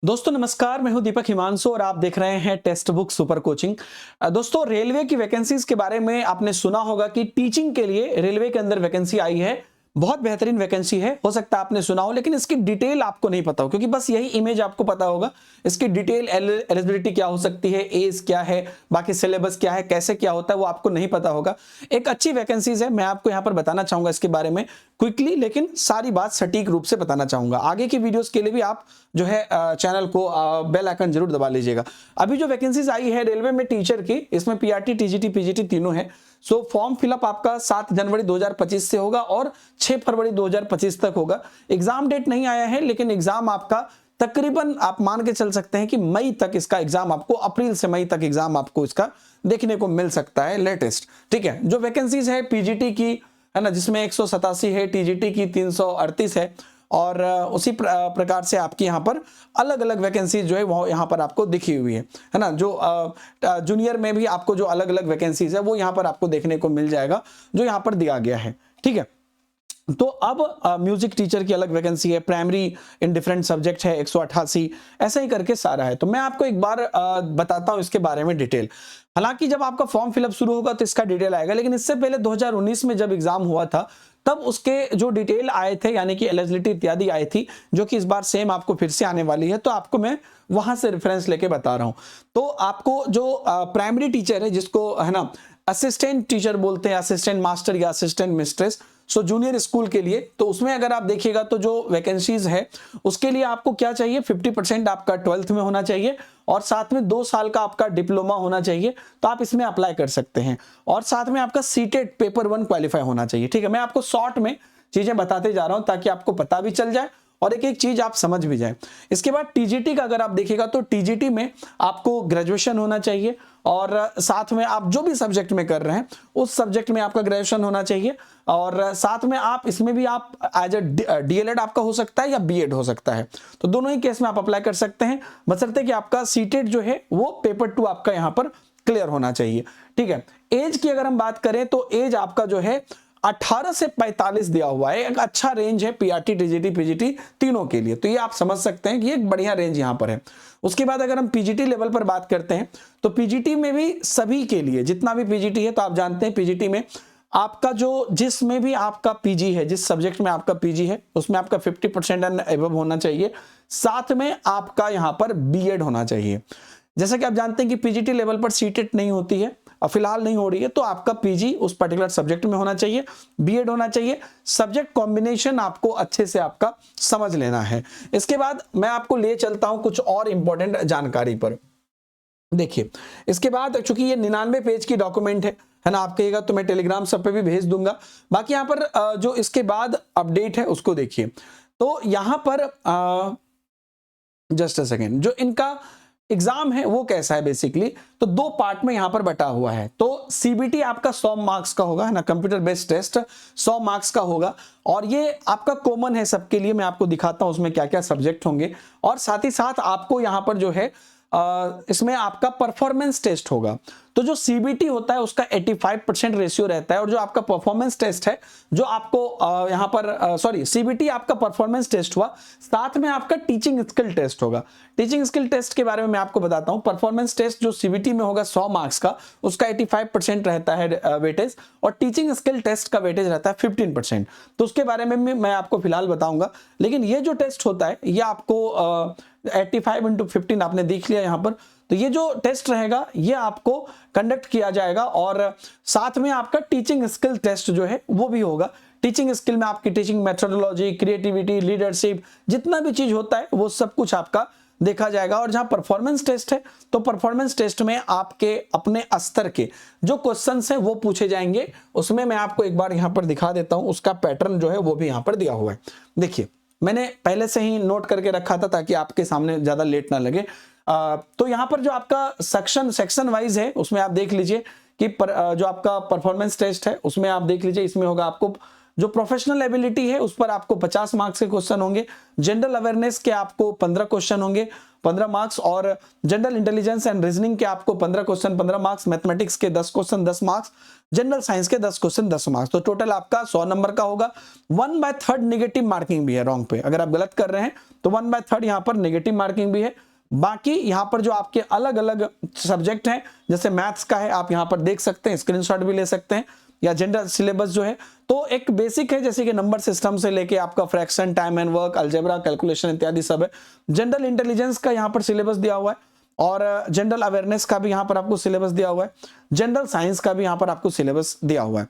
दोस्तों नमस्कार, मैं हूं दीपक हिमांशु और आप देख रहे हैं टेक्स्ट बुक सुपर कोचिंग। दोस्तों रेलवे की वैकेंसीज के बारे में आपने सुना होगा कि टीचिंग के लिए रेलवे के अंदर वैकेंसी आई है। बहुत बेहतरीन वैकेंसी है, हो सकता है आपने सुना हो, लेकिन इसकी डिटेल आपको नहीं पता हो क्योंकि बस यही इमेज आपको पता होगा। इसकी डिटेल एलिजिबिलिटी क्या हो सकती है, एज क्या है, बाकी सिलेबस क्या है, कैसे क्या होता है, वो आपको नहीं पता होगा। एक अच्छी वैकेंसीज है, मैं आपको यहाँ पर बताना चाहूंगा इसके बारे में क्विकली, लेकिन सारी बात सटीक रूप से बताना चाहूंगा। आगे की वीडियोस के लिए भी आप जो है चैनल को बेल आइकन जरूर दबा लीजिएगा। अभी जो वैकेंसीज आई है रेलवे में टीचर की, इसमें पीआरटी, टीजीटी, पीजीटी तीनों है। सो फॉर्म फिलअप आपका 7 जनवरी 2025 से होगा और 6 फरवरी 2025 तक होगा। एग्जाम डेट नहीं आया है, लेकिन एग्जाम आपका तकरीबन आप मान के चल सकते हैं कि मई तक इसका एग्जाम आपको, अप्रैल से मई तक एग्जाम आपको इसका देखने को मिल सकता है लेटेस्ट। ठीक है, जो वैकेंसीज है पीजीटी की है ना, जिसमें 187 है, टीजीटी की 338 है और उसी प्रकार से आपकी यहाँ पर अलग अलग वैकेंसीज जो है वो यहाँ पर आपको दिखी हुई है ना। जो जूनियर में भी आपको जो अलग अलग वैकेंसीज है वो यहाँ पर आपको देखने को मिल जाएगा, जो यहाँ पर दिया गया है। ठीक है, तो अब म्यूजिक टीचर की अलग वैकेंसी है, प्राइमरी इन डिफरेंट सब्जेक्ट है 188, ऐसा ही करके सारा है। तो मैं आपको एक बार बताता हूं इसके बारे में डिटेल। हालांकि जब आपका फॉर्म फिलअप शुरू होगा तो इसका डिटेल आएगा, लेकिन इससे पहले 2019 में जब एग्जाम हुआ था तब उसके जो डिटेल आए थे, यानी कि एलिजिबिलिटी इत्यादि आई थी, जो कि इस बार सेम आपको फिर से आने वाली है, तो आपको मैं वहां से रेफरेंस लेके बता रहा हूं। तो आपको जो प्राइमरी टीचर है, जिसको है ना असिस्टेंट टीचर बोलते हैं, असिस्टेंट मास्टर या असिस्टेंट मिस्ट्रेस, सो जूनियर स्कूल के लिए, तो उसमें अगर आप देखिएगा तो जो वैकेंसीज है उसके लिए आपको क्या चाहिए, 50% आपका 12th में होना चाहिए और साथ में 2 साल का आपका डिप्लोमा होना चाहिए, तो आप इसमें अप्लाई कर सकते हैं। और साथ में आपका सीटेट पेपर 1 क्वालिफाई होना चाहिए। ठीक है, मैं आपको शॉर्ट में चीजें बताते जा रहा हूं ताकि आपको पता भी चल जाए और एक एक चीज आप समझ भी जाए। इसके बाद टीजीटी का अगर आप देखिएगा तो टीजीटी में आपको ग्रेजुएशन होना चाहिए और साथ में आप जो भी सब्जेक्ट में कर रहे हैं उस सब्जेक्ट में आपका ग्रेजुएशन होना चाहिए और साथ में आप इसमें भी आप एज अ डीएलएड आपका हो सकता है या बीएड हो सकता है। तो दोनों ही केस में आप अप्लाई कर सकते हैं, बशर्ते कि आपका सीटेट जो है वो पेपर 2 आपका यहां पर क्लियर होना चाहिए। ठीक है, एज की अगर हम बात करें तो एज आपका जो है 18 से 45 दिया हुआ है। एक अच्छा रेंज है पीआरटी, टीजीटी, पीजीटी तीनों के लिए, तो ये आप समझ सकते हैं कि एक बढ़िया रेंज यहां पर है। उसके बाद अगर हम पीजीटी लेवल पर बात करते हैं तो पीजीटी में भी सभी के लिए, जितना भी पीजीटी है, तो आप जानते हैं पीजीटी में आपका जो जिसमें भी आपका पीजी है, जिस सब्जेक्ट में आपका पीजी है उसमें आपका 50% एंड अबव होना चाहिए। साथ में आपका यहां पर बीएड होना चाहिए। जैसा कि आप जानते हैं कि पीजीटी लेवल पर सीटेट नहीं होती है और फिलहाल नहीं हो रही है, तो आपका पीजी उस पर्टिकुलर सब्जेक्ट में होना चाहिए, बीएड होना चाहिए। सब्जेक्ट कॉम्बिनेशन आपको अच्छे से आपका समझ लेना है। इसके बाद मैं आपको ले चलता हूं कुछ और इंपॉर्टेंट जानकारी पर। देखिए, इसके बाद चूंकि ये 99 पेज की डॉक्यूमेंट है ना, आप कहिएगा तो मैं टेलीग्राम सब पे भी भेज दूंगा। बाकी यहाँ पर जो इसके बाद अपडेट है उसको देखिए। तो यहां पर जस्ट अ सेकेंड, जो इनका एग्जाम है वो कैसा है बेसिकली, तो 2 पार्ट में यहां पर बटा हुआ है। तो सीबीटी आपका 100 मार्क्स का होगा, है ना, कंप्यूटर बेस्ड टेस्ट 100 मार्क्स का होगा और ये आपका कॉमन है सबके लिए। मैं आपको दिखाता हूं उसमें क्या क्या सब्जेक्ट होंगे और साथ ही साथ आपको यहां पर जो है इसमें आपका परफॉर्मेंस टेस्ट होगा। तो जो सीबीटी होता है उसका 85% रेशियो रहता है और जो आपका परफॉर्मेंस टेस्ट है, जो आपको यहां पर सॉरी, सीबीटी आपका परफॉर्मेंस टेस्ट हुआ, साथ में आपका टीचिंग स्किल टेस्ट होगा। टीचिंग स्किल टेस्ट के बारे में मैं आपको बताता हूं। परफॉर्मेंस टेस्ट जो सीबीटी में होगा 100 मार्क्स का, उसका 85% रहता है वेटेज और टीचिंग स्किल टेस्ट का वेटेज रहता है 15%। तो उसके बारे में मैं आपको फिलहाल बताऊंगा, लेकिन ये जो टेस्ट होता है ये आपको 85 × 15 आपने देख लिया यहां पर। तो ये जो टेस्ट रहेगा ये आपको कंडक्ट किया जाएगा और साथ में आपका टीचिंग स्किल टेस्ट जो है वो भी होगा। टीचिंग स्किल में आपकी टीचिंग मेथोडोलॉजी, क्रिएटिविटी, लीडरशिप, जितना भी चीज होता है वो सब कुछ आपका देखा जाएगा। और जहां परफॉर्मेंस टेस्ट है तो परफॉर्मेंस टेस्ट में आपके अपने स्तर के जो क्वेश्चंस हैं वो पूछे जाएंगे। उसमें मैं आपको एक बार यहां पर दिखा देता हूं, उसका पैटर्न जो है वो भी यहां पर दिया हुआ है। देखिए, मैंने पहले से ही नोट करके रखा था ताकि आपके सामने ज्यादा लेट ना लगे। तो यहां पर जो आपका सेक्शन वाइज है उसमें आप देख लीजिए कि जो आपका परफॉर्मेंस टेस्ट है उसमें आप देख लीजिए, इसमें होगा आपको जो प्रोफेशनल एबिलिटी है उस पर आपको 50 मार्क्स के क्वेश्चन होंगे, जनरल अवेयरनेस के आपको 15 क्वेश्चन होंगे 15 मार्क्स, और जनरल इंटेलिजेंस एंड रीजनिंग के आपको 15 क्वेश्चन 15 मार्क्स, मैथमेटिक्स के 10 क्वेश्चन 10 मार्क्स, जनरल साइंस के 10 क्वेश्चन 10 मार्क्स। तो टोटल आपका 100 नंबर का होगा। 1/3 नेगेटिव मार्किंग भी है रॉन्ग पे, अगर आप गलत कर रहे हैं तो 1/3 यहाँ पर नेगेटिव मार्किंग भी है। बाकी यहाँ पर जो आपके अलग अलग सब्जेक्ट हैं, जैसे मैथ्स का है आप यहाँ पर देख सकते हैं, स्क्रीनशॉट भी ले सकते हैं, या जनरल सिलेबस जो है तो एक बेसिक है, जैसे कि नंबर सिस्टम से लेके आपका fraction, time and work, algebra, calculation इत्यादि सब है। जनरल इंटेलिजेंस का यहाँ पर सिलेबस दिया हुआ है, और जनरल अवेयरनेस का भी यहाँ पर आपको सिलेबस दिया हुआ है, जनरल साइंस का भी यहाँ पर आपको सिलेबस दिया हुआ है।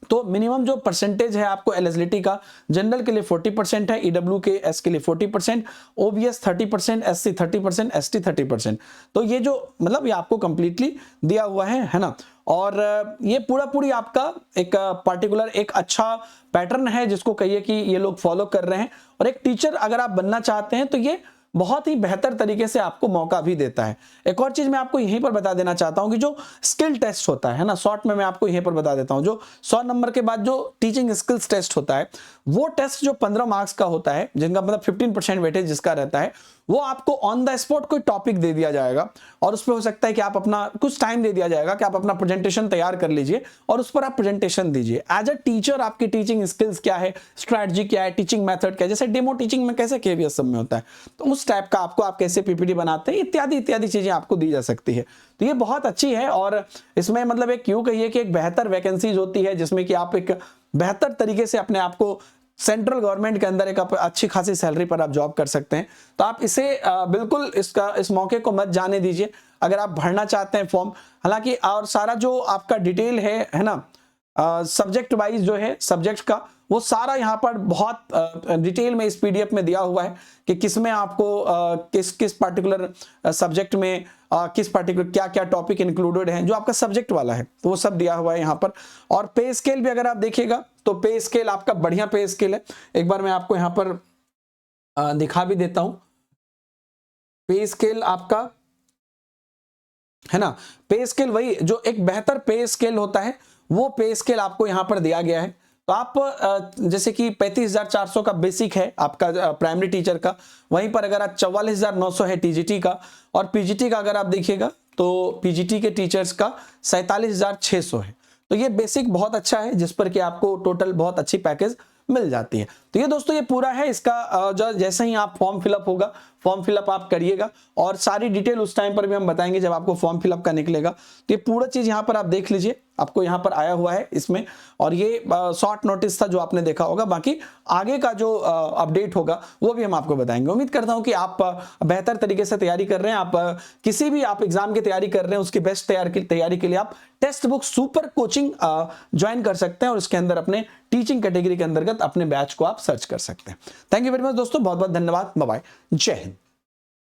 तो मिनिमम जो परसेंटेज है आपको एलिजिबिलिटी का, जनरल के लिए 40% है, ईडब्ल्यू के एस के लिए 40%, ओबीएस 30%, एससी 30%, एसटी 30%। तो ये जो मतलब ये आपको कंप्लीटली दिया हुआ है ना। और ये पूरी आपका एक पर्टिकुलर एक अच्छा पैटर्न है जिसको कहिए कि ये लोग फॉलो कर रहे हैं। और एक टीचर अगर आप बनना चाहते हैं तो ये बहुत ही बेहतर तरीके से आपको मौका भी देता है। एक और चीज मैं आपको यहीं पर बता देना चाहता हूं कि जो स्किल टेस्ट होता है ना, शॉर्ट में मैं आपको यहीं पर बता देता हूं, जो 100 नंबर के बाद जो टीचिंग स्किल्स टेस्ट होता है, वो टेस्ट जो 15 मार्क्स का होता है, जिनका मतलब 15% वेटेज जिसका रहता है, वो आपको ऑन द स्पॉट कोई टॉपिक दे दिया जाएगा, और उस पर हो सकता है कि आप अपना कुछ टाइम दे दिया जाएगा कि आप अपना प्रेजेंटेशन तैयार कर लीजिए और उस पर आप प्रेजेंटेशन दीजिए। एज अ टीचर आपकी टीचिंग स्किल्स क्या है, स्ट्रैटेजी क्या है, टीचिंग मेथड क्या है, जैसे डेमो टीचिंग में कैसे केवीएस सब में होता है, तो उस टाइप का आपको आप कैसे पीपीटी बनाते हैं इत्यादि इत्यादि चीजें आपको दी जा सकती है। तो ये बहुत अच्छी है, और इसमें मतलब एक यूं कहिए कि एक बेहतर वैकेंसीज होती है जिसमें कि आप एक बेहतर तरीके से अपने आप को सेंट्रल गवर्नमेंट के अंदर एक अच्छी खासी सैलरी पर आप जॉब कर सकते हैं। तो आप इसे बिल्कुल इस मौके को मत जाने दीजिए। अगर आप भरना चाहते हैं फॉर्म, हालांकि और सारा जो आपका डिटेल है ना, सब्जेक्ट वाइज जो है सब्जेक्ट का, वो सारा यहाँ पर बहुत डिटेल में इस पीडीएफ में दिया हुआ है कि किसमें आपको किस पार्टिकुलर सब्जेक्ट में किस पार्टिकुलर क्या क्या टॉपिक इंक्लूडेड हैं, जो आपका सब्जेक्ट वाला है, तो वो सब दिया हुआ है यहाँ पर। और पे स्केल भी अगर आप देखिएगा तो पे स्केल आपका बढ़िया पे स्केल है। एक बार मैं आपको यहाँ पर दिखा भी देता हूं, पे स्केल आपका है ना, पे स्केल वही जो एक बेहतर पे स्केल होता है, वो पे स्केल आपको यहाँ पर दिया गया है। तो आप जैसे कि 35,400 का बेसिक है आपका प्राइमरी टीचर का, वहीं पर अगर आप 44,900 है टीजीटी का, और पीजीटी का अगर आप देखिएगा तो पीजीटी के टीचर्स का 47,600 है। तो ये बेसिक बहुत अच्छा है जिस पर कि आपको टोटल बहुत अच्छी पैकेज मिल जाती है। तो ये दोस्तों ये पूरा है इसका, जैसे ही आप फॉर्म फिलअप होगा, फॉर्म फिलअप आप करिएगा, और सारी डिटेल उस टाइम पर भी हम बताएंगे जब आपको फॉर्म फिलअप का निकलेगा। तो ये पूरा चीज यहाँ पर आप देख लीजिए, आपको यहाँ पर आया हुआ है इसमें, और ये शॉर्ट नोटिस था जो आपने देखा होगा। बाकी आगे का जो अपडेट होगा वो भी हम आपको बताएंगे। उम्मीद करता हूँ कि आप बेहतर तरीके से तैयारी कर रहे हैं। आप किसी भी आप एग्जाम की तैयारी कर रहे हैं, उसकी बेस्ट तैयारी के लिए आप Testbook super coaching join कर सकते हैं, और इसके अंदर अपने टीचिंग कैटेगरी के अंतर्गत अपने बैच को आप सर्च कर सकते हैं। थैंक यू वेरी मच दोस्तों, बहुत बहुत धन्यवाद, बाय बाय, जय हिंद।